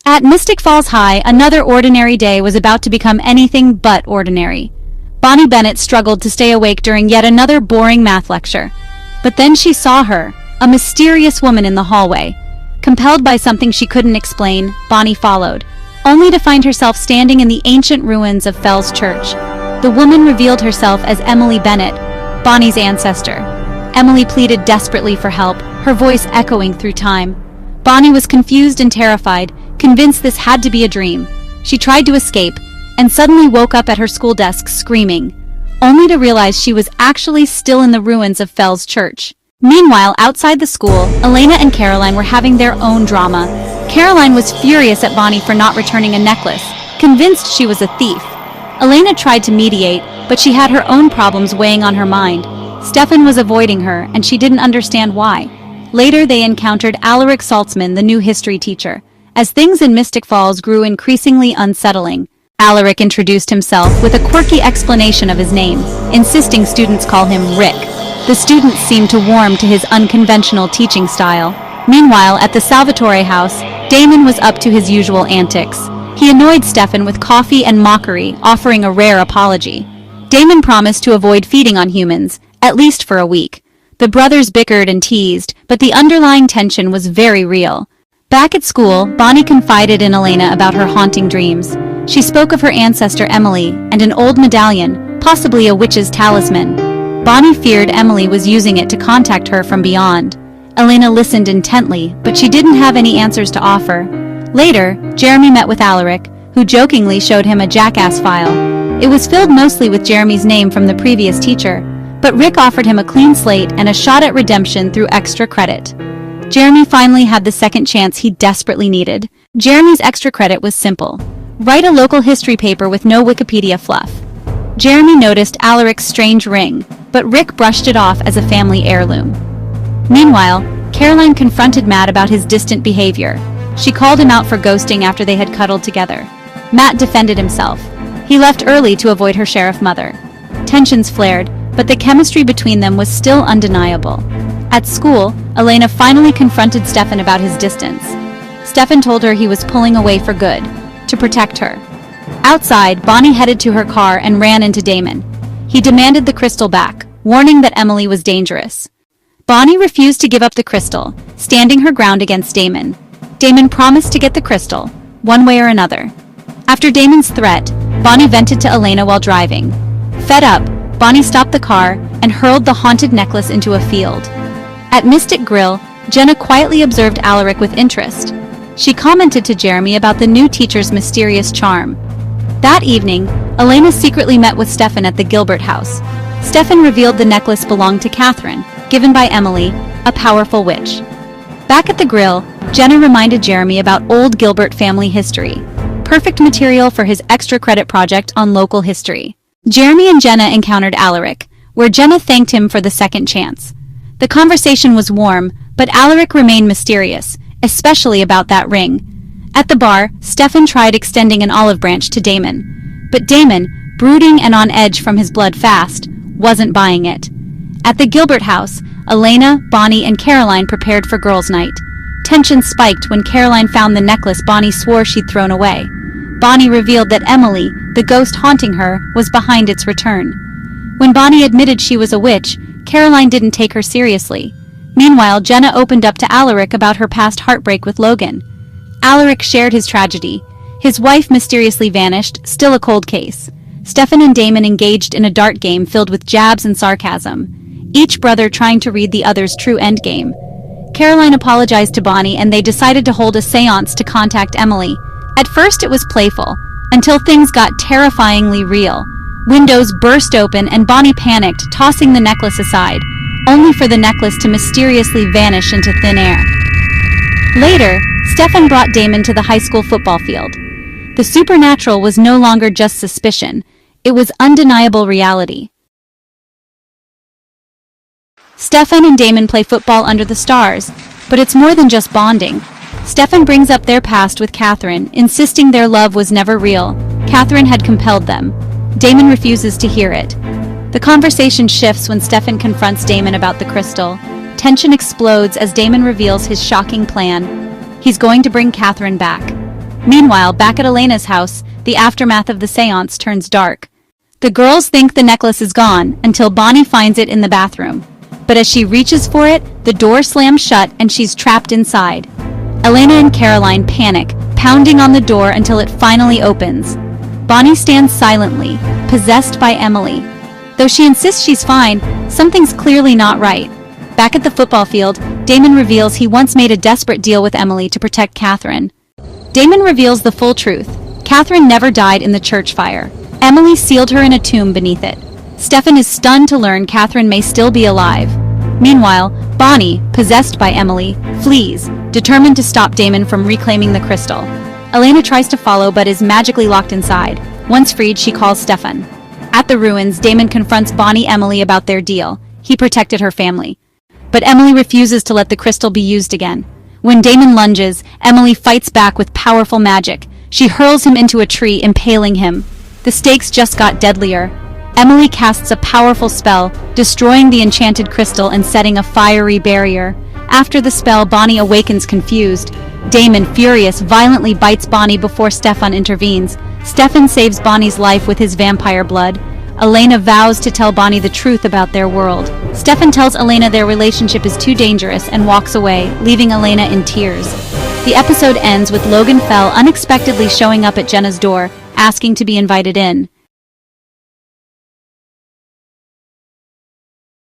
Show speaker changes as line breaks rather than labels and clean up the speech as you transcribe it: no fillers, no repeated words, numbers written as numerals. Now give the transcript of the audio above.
At Mystic Falls High, another ordinary day was about to become anything but ordinary. Emily Bennett struggled to stay awake during yet another boring math lecture. But then she saw her, a mysterious woman in the hallway. Compelled by something she couldn't explain, Bonnie followed, only to find herself standing in the ancient ruins of Fells Church. The woman revealed herself as Emily Bennett, Bonnie's ancestor. Emily pleaded desperately for help, her voice echoing through time. Bonnie was confused and terrified, convinced this had to be a dream. She tried to escape, and suddenly woke up at her school desk screaming, only to realize she was actually still in the ruins of Fells Church. Meanwhile, outside the school, Elena and Caroline were having their own drama. Caroline was furious at Bonnie for not returning a necklace, convinced she was a thief. Elena tried to mediate, but she had her own problems weighing on her mind. Stefan was avoiding her, and she didn't understand why. Later, they encountered Alaric Saltzman, the new history teacher. As things in Mystic Falls grew increasingly unsettling, Alaric introduced himself with a quirky explanation of his name, insisting students call him Rick. The students seemed to warm to his unconventional teaching style. Meanwhile, at the Salvatore house, Damon was up to his usual antics. He annoyed Stefan with coffee and mockery, offering a rare apology. Damon promised to avoid feeding on humans, at least for a week. The brothers bickered and teased, but the underlying tension was very real. Back at school, Bonnie confided in Elena about her haunting dreams. She spoke of her ancestor Emily and an old medallion, possibly a witch's talisman. Bonnie feared Emily was using it to contact her from beyond. Elena listened intently, but she didn't have any answers to offer. Later, Jeremy met with Alaric, who jokingly showed him a jackass file. It was filled mostly with Jeremy's name from the previous teacher, but Rick offered him a clean slate and a shot at redemption through extra credit. Jeremy finally had the second chance he desperately needed. Jeremy's extra credit was simple. Write a local history paper with no Wikipedia fluff. Jeremy noticed Alaric's strange ring, but Rick brushed it off as a family heirloom. Meanwhile, Caroline confronted Matt about his distant behavior. She called him out for ghosting after they had cuddled together. Matt defended himself. He left early to avoid her sheriff mother. Tensions flared, but the chemistry between them was still undeniable. At school, Elena finally confronted Stefan about his distance. Stefan told her he was pulling away for good, to protect her. Outside, Bonnie headed to her car and ran into Damon. He demanded the crystal back, warning that Emily was dangerous. Bonnie refused to give up the crystal, standing her ground against Damon. Damon promised to get the crystal, one way or another. After Damon's threat, Bonnie vented to Elena while driving. Fed up, Bonnie stopped the car and hurled the haunted necklace into a field. At Mystic Grill, Jenna quietly observed Alaric with interest. She commented to Jeremy about the new teacher's mysterious charm. That evening, Elena secretly met with Stefan at the Gilbert house. Stefan revealed the necklace belonged to Catherine, given by Emily, a powerful witch. Back at the grill, Jenna reminded Jeremy about old Gilbert family history. Perfect material for his extra credit project on local history. Jeremy and Jenna encountered Alaric, where Jenna thanked him for the second chance. The conversation was warm, but Alaric remained mysterious, especially about that ring. At the bar, Stefan tried extending an olive branch to Damon. But Damon, brooding and on edge from his blood fast, wasn't buying it. At the Gilbert house, Elena, Bonnie, and Caroline prepared for girls' night. Tension spiked when Caroline found the necklace Bonnie swore she'd thrown away. Bonnie revealed that Emily, the ghost haunting her, was behind its return. When Bonnie admitted she was a witch, Caroline didn't take her seriously. Meanwhile, Jenna opened up to Alaric about her past heartbreak with Logan. Alaric shared his tragedy. His wife mysteriously vanished, still a cold case. Stefan and Damon engaged in a dart game filled with jabs and sarcasm, each brother trying to read the other's true endgame. Caroline apologized to Bonnie and they decided to hold a seance to contact Emily. At first it was playful, until things got terrifyingly real. Windows burst open and Bonnie panicked, tossing the necklace aside, only for the necklace to mysteriously vanish into thin air. Later, Stefan brought Damon to the high school football field. The supernatural was no longer just suspicion, it was undeniable reality. Stefan and Damon play football under the stars, but it's more than just bonding. Stefan brings up their past with Catherine, insisting their love was never real. Catherine had compelled them. Damon refuses to hear it. The conversation shifts when Stefan confronts Damon about the crystal. Tension explodes as Damon reveals his shocking plan. He's going to bring Catherine back. Meanwhile, back at Elena's house, the aftermath of the seance turns dark. The girls think the necklace is gone until Bonnie finds it in the bathroom. But as she reaches for it, the door slams shut and she's trapped inside. Elena and Caroline panic, pounding on the door until it finally opens. Bonnie stands silently, possessed by Emily. Though she insists she's fine, something's clearly not right. Back at the football field, Damon reveals he once made a desperate deal with Emily to protect Catherine. Damon reveals the full truth. Catherine never died in the church fire. Emily sealed her in a tomb beneath it. Stefan is stunned to learn Catherine may still be alive. Meanwhile, Bonnie, possessed by Emily, flees, determined to stop Damon from reclaiming the crystal. Elena tries to follow but is magically locked inside. Once freed, she calls Stefan. At the ruins, Damon confronts Bonnie and Emily about their deal. He protected her family. But Emily refuses to let the crystal be used again. When Damon lunges, Emily fights back with powerful magic. She hurls him into a tree, impaling him. The stakes just got deadlier. Emily casts a powerful spell, destroying the enchanted crystal and setting a fiery barrier. After the spell, Bonnie awakens confused. Damon, furious, violently bites Bonnie before Stefan intervenes. Stefan saves Bonnie's life with his vampire blood. Elena vows to tell Bonnie the truth about their world. Stefan tells Elena their relationship is too dangerous and walks away, leaving Elena in tears. The episode ends with Logan Fell unexpectedly showing up at Jenna's door, asking to be invited in.